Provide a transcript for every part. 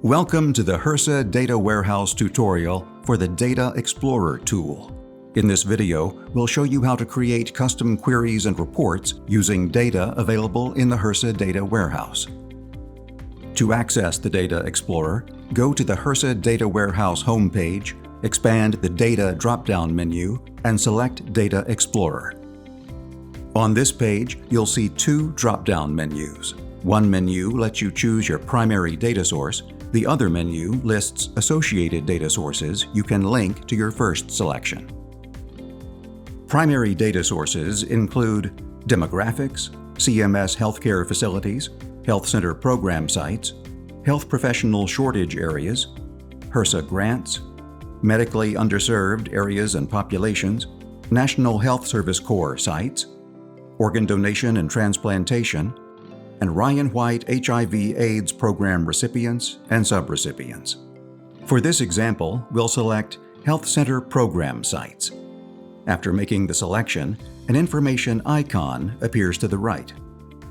Welcome to the HRSA Data Warehouse tutorial for the Data Explorer tool. In this video, we'll show you how to create custom queries and reports using data available in the HRSA Data Warehouse. To access the Data Explorer, go to the HRSA Data Warehouse homepage, expand the Data drop-down menu, and select Data Explorer. On this page, you'll see two drop-down menus. One menu lets you choose your primary data source. The other menu lists associated data sources you can link to your first selection. Primary data sources include demographics, CMS healthcare facilities, health center program sites, health professional shortage areas, HRSA grants, medically underserved areas and populations, National Health Service Corps sites, organ donation and transplantation, and Ryan White HIV/AIDS program recipients and subrecipients. For this example, we'll select Health Center Program Sites. After making the selection, an information icon appears to the right.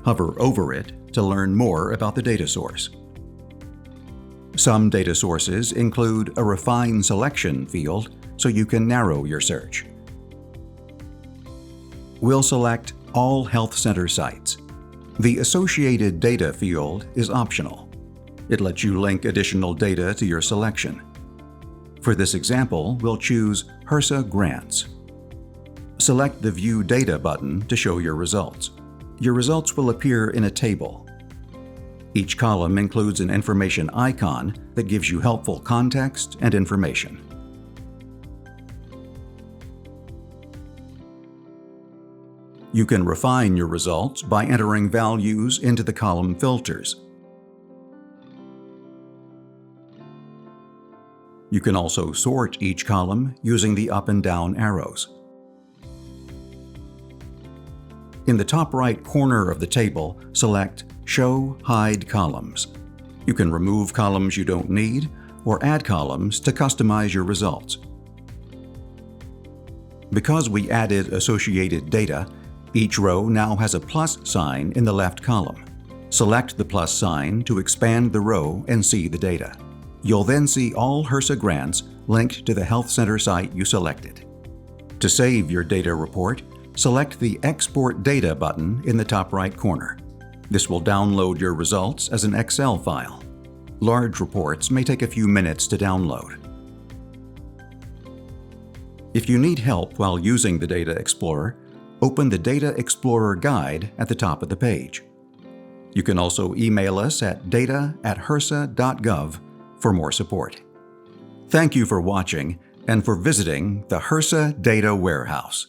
Hover over it to learn more about the data source. Some data sources include a Refine Selection field, so you can narrow your search. We'll select All Health Center Sites. The Associated Data field is optional. It lets you link additional data to your selection. For this example, we'll choose HRSA Grants. Select the View Data button to show your results. Your results will appear in a table. Each column includes an information icon that gives you helpful context and information. You can refine your results by entering values into the column filters. You can also sort each column using the up and down arrows. In the top right corner of the table, select Show Hide Columns. You can remove columns you don't need or add columns to customize your results. Because we added associated data, each row now has a plus sign in the left column. Select the plus sign to expand the row and see the data. You'll then see all HRSA grants linked to the health center site you selected. To save your data report, select the Export Data button in the top right corner. This will download your results as an Excel file. Large reports may take a few minutes to download. If you need help while using the Data Explorer, open the Data Explorer Guide at the top of the page. You can also email us at data@hrsa.gov for more support. Thank you for watching and for visiting the HRSA Data Warehouse.